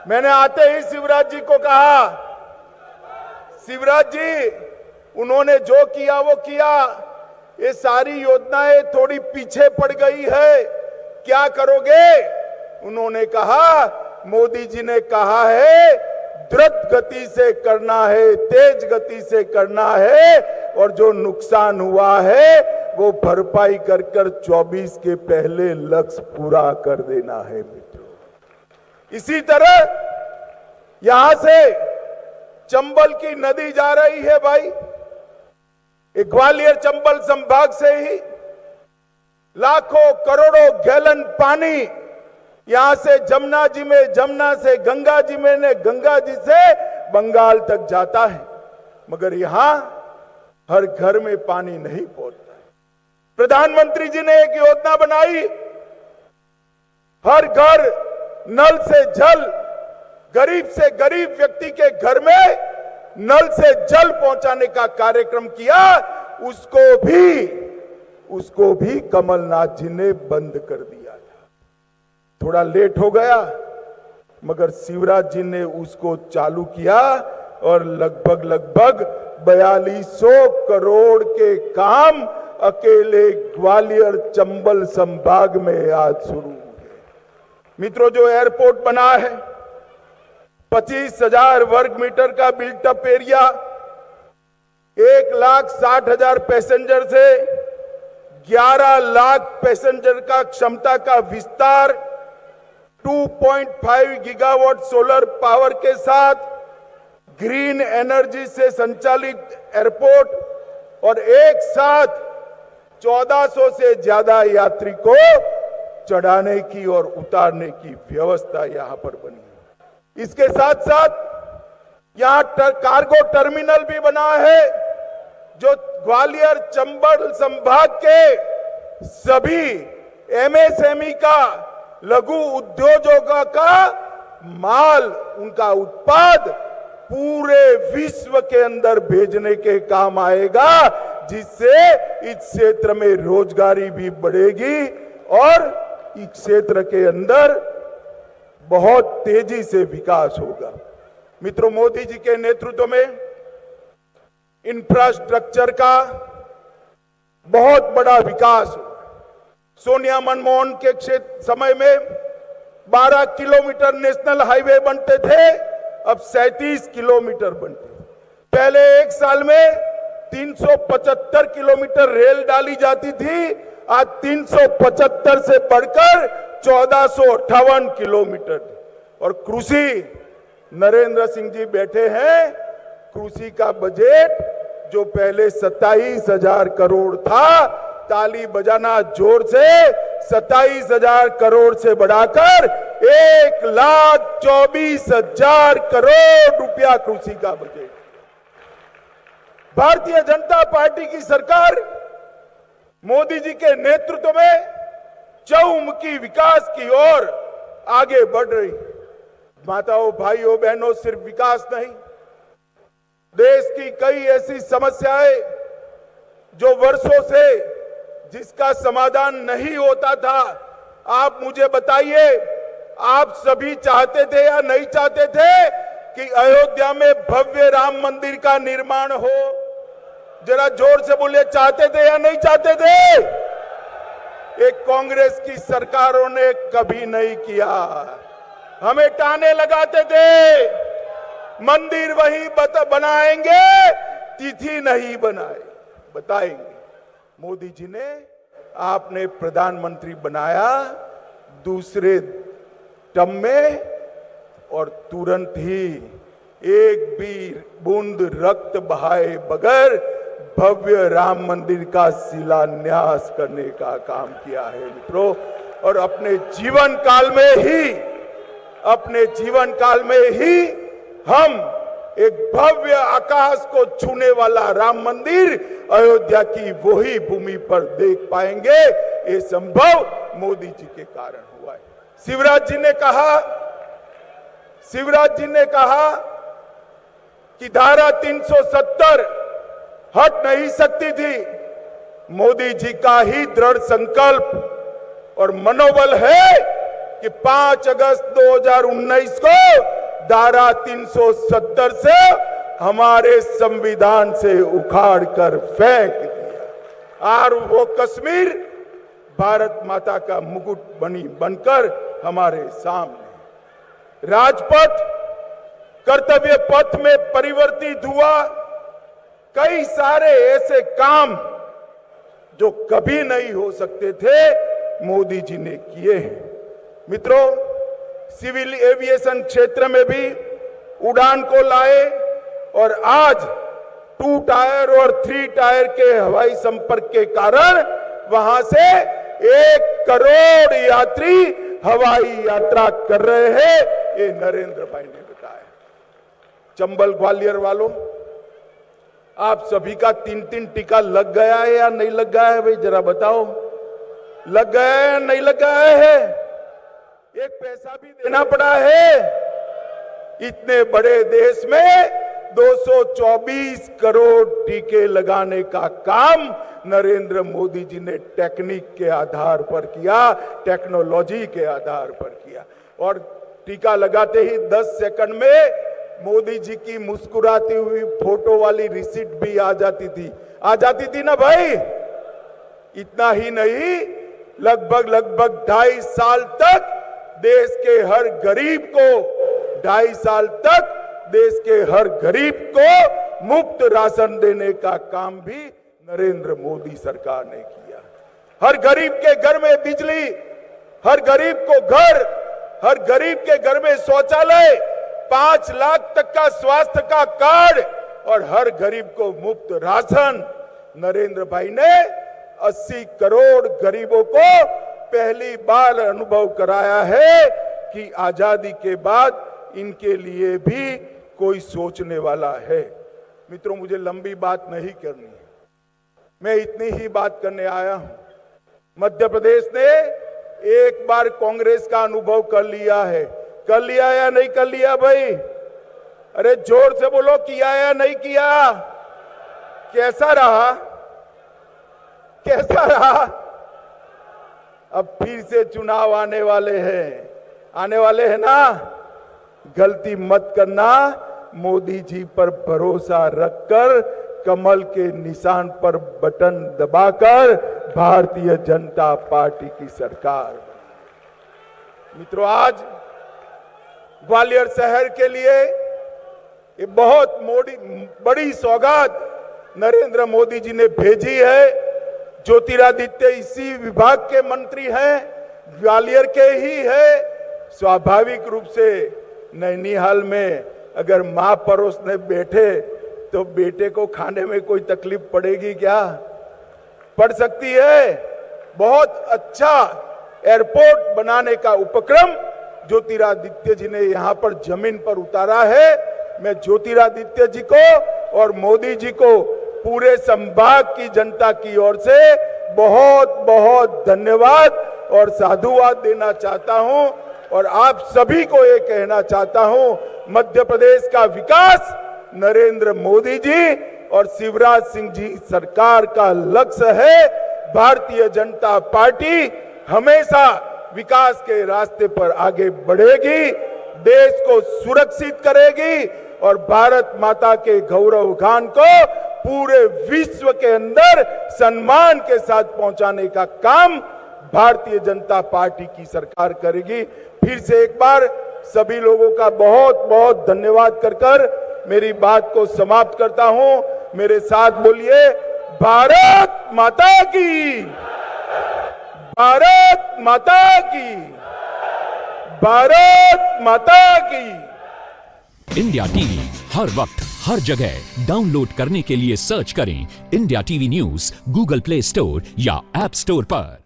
मैंने आते ही शिवराज जी को कहा, शिवराज जी उन्होंने जो किया वो किया, ये सारी योजनाएं थोड़ी पीछे पड़ गई है, क्या करोगे? उन्होंने कहा, मोदी जी ने कहा है द्रुत गति से करना है, तेज गति से करना है, और जो नुकसान हुआ है वो भरपाई कर 24 के पहले लक्ष्य पूरा कर देना है मित्रों। इसी तरह यहां से चंबल की नदी जा रही है भाई, ग्वालियर चंबल संभाग से ही लाखों करोड़ों गैलन पानी यहां से जमुना जी में, जमुना से गंगा जी में, ने गंगा जी से बंगाल तक जाता है, मगर यहां हर घर में पानी नहीं पहुंचता है। प्रधानमंत्री जी ने एक योजना बनाई, हर घर नल से जल, गरीब से गरीब व्यक्ति के घर में नल से जल पहुंचाने का कार्यक्रम किया, उसको भी कमलनाथ जी ने बंद कर दिया था। थोड़ा लेट हो गया, मगर शिवराज जी ने उसको चालू किया और लगभग 4200 करोड़ के काम अकेले ग्वालियर चंबल संभाग में आज शुरू हुए। मित्रों, जो एयरपोर्ट बना है, 25,000 वर्ग मीटर का बिल्टअप एरिया, 1,60,000 पैसेंजर से 11 लाख पैसेंजर का क्षमता का विस्तार, 2.5 गीगावाट सोलर पावर के साथ ग्रीन एनर्जी से संचालित एयरपोर्ट और एक साथ 1400 से ज्यादा यात्री को चढ़ाने की और उतारने की व्यवस्था यहां पर बनी है। इसके साथ साथ यहां कार्गो टर्मिनल भी बना है, जो ग्वालियर चंबल संभाग के सभी एमएसएमई का, लघु उद्योगों का माल, उनका उत्पाद पूरे विश्व के अंदर भेजने के काम आएगा, जिससे इस क्षेत्र में रोजगारी भी बढ़ेगी और इस क्षेत्र के अंदर बहुत तेजी से विकास होगा। मित्रों, मोदी जी के नेतृत्व में इंफ्रास्ट्रक्चर का बहुत बड़ा विकास हुआ। सोनिया मनमोहन के समय में 12 किलोमीटर नेशनल हाईवे बनते थे, अब 37 किलोमीटर बनते। पहले एक साल में 375 किलोमीटर रेल डाली जाती थी, आज 375 से बढ़कर 1458 किलोमीटर। और कृषि, नरेंद्र सिंह जी बैठे हैं, कृषि का बजट जो पहले 27,000 करोड़ था, ताली बजाना जोर से, 27,000 करोड़ से बढ़ाकर 1,24,000 करोड़ रुपया कृषि का बजट। भारतीय जनता पार्टी की सरकार मोदी जी के नेतृत्व में चहुमुखी विकास की ओर आगे बढ़ रही है। माताओं, भाइयों, बहनों, सिर्फ विकास नहीं, देश की कई ऐसी समस्याएं जो वर्षों से जिसका समाधान नहीं होता था, आप मुझे बताइए, आप सभी चाहते थे या नहीं चाहते थे कि अयोध्या में भव्य राम मंदिर का निर्माण हो? जरा जोर से बोलिए, चाहते थे या नहीं चाहते थे? एक कांग्रेस की सरकारों ने कभी नहीं किया। हमें ताने लगाते थे, मंदिर वही बनाएंगे, तिथि नहीं बताएंगे। मोदी जी ने आपने प्रधानमंत्री बनाया दूसरे टर्म में, और तुरंत ही एक भी बूंद रक्त बहाए बगैर भव्य राम मंदिर का शिलान्यास करने का काम किया है मित्रों। और अपने जीवन काल में ही हम एक भव्य आकाश को छूने वाला राम मंदिर अयोध्या की वही भूमि पर देख पाएंगे। ये संभव मोदी जी के कारण हुआ है। शिवराज जी ने कहा कि धारा 370 हट नहीं सकती थी। मोदी जी का ही दृढ़ संकल्प और मनोबल है कि 5 अगस्त 2019 को धारा 370 से हमारे संविधान से उखाड़ कर फेंक दिया और वो कश्मीर भारत माता का मुकुट बनकर हमारे सामने। राजपथ कर्तव्य पथ में परिवर्तित हुआ। कई सारे ऐसे काम जो कभी नहीं हो सकते थे मोदी जी ने किए हैं। मित्रों, सिविल एविएशन क्षेत्र में भी उड़ान को लाए और आज 2 टायर और 3 टायर के हवाई संपर्क के कारण वहां से 1 करोड़ यात्री हवाई यात्रा कर रहे हैं, ये नरेंद्र भाई ने बताया। चंबल ग्वालियर वालों, आप सभी का 3-3 टीका लग गया है या नहीं लग गया है? भाई जरा बताओ, लग गया है या नहीं लग गया है? एक पैसा भी देना पड़ा है? इतने बड़े देश में 224 करोड़ टीके लगाने का काम नरेंद्र मोदी जी ने टेक्निक के आधार पर किया, टेक्नोलॉजी के आधार पर किया। और टीका लगाते ही 10 सेकंड में मोदी जी की मुस्कुराती हुई फोटो वाली रिसीट भी आ जाती थी ना भाई। इतना ही नहीं, लगभग 2.5 साल तक देश के हर गरीब को 2.5 साल तक देश के हर गरीब को मुफ्त राशन देने का काम भी नरेंद्र मोदी सरकार ने किया। हर गरीब के घर में बिजली, हर गरीब को घर, हर गरीब के घर में शौचालय, 5 लाख तक का स्वास्थ्य का कार्ड और हर गरीब को मुफ्त राशन। नरेंद्र भाई ने 80 करोड़ गरीबों को पहली बार अनुभव कराया है कि आजादी के बाद इनके लिए भी कोई सोचने वाला है। मित्रों, मुझे लंबी बात नहीं करनी है, मैं इतनी ही बात करने आया हूं। मध्य प्रदेश ने एक बार कांग्रेस का अनुभव कर लिया है। कर लिया या नहीं कर लिया भाई? अरे जोर से बोलो, किया या नहीं किया? कैसा रहा? कैसा रहा? अब फिर से चुनाव आने वाले हैं ना। गलती मत करना, मोदी जी पर भरोसा रखकर कमल के निशान पर बटन दबाकर भारतीय जनता पार्टी की सरकार। मित्रों, आज ग्वालियर शहर के लिए ये बहुत बड़ी सौगात नरेंद्र मोदी जी ने भेजी है। ज्योतिरादित्य इसी विभाग के मंत्री हैं, ग्वालियर के ही है। स्वाभाविक रूप से नैनीहाल में अगर मां परोसने बैठे तो बेटे को खाने में कोई तकलीफ पड़ेगी क्या? पड़ सकती है। बहुत अच्छा एयरपोर्ट बनाने का उपक्रम ज्योतिरादित्य जी ने यहां पर जमीन पर उतारा है। मैं ज्योतिरादित्य जी को और मोदी जी को पूरे संभाग की जनता की ओर से बहुत बहुत धन्यवाद और साधुवाद देना चाहता हूं। और आप सभी को ये कहना चाहता हूं, मध्य प्रदेश का विकास नरेंद्र मोदी जी और शिवराज सिंह जी सरकार का लक्ष्य है। भारतीय जनता पार्टी हमेशा विकास के रास्ते पर आगे बढ़ेगी, देश को सुरक्षित करेगी और भारत माता के गौरव गान को पूरे विश्व के अंदर सम्मान के साथ पहुंचाने का काम भारतीय जनता पार्टी की सरकार करेगी। फिर से एक बार सभी लोगों का बहुत बहुत धन्यवाद कर मेरी बात को समाप्त करता हूं। मेरे साथ बोलिए, भारत माता की, भारत माता की, भारत माता की। इंडिया टीवी हर वक्त हर जगह डाउनलोड करने के लिए सर्च करें India TV news Google play store या ऐप स्टोर पर।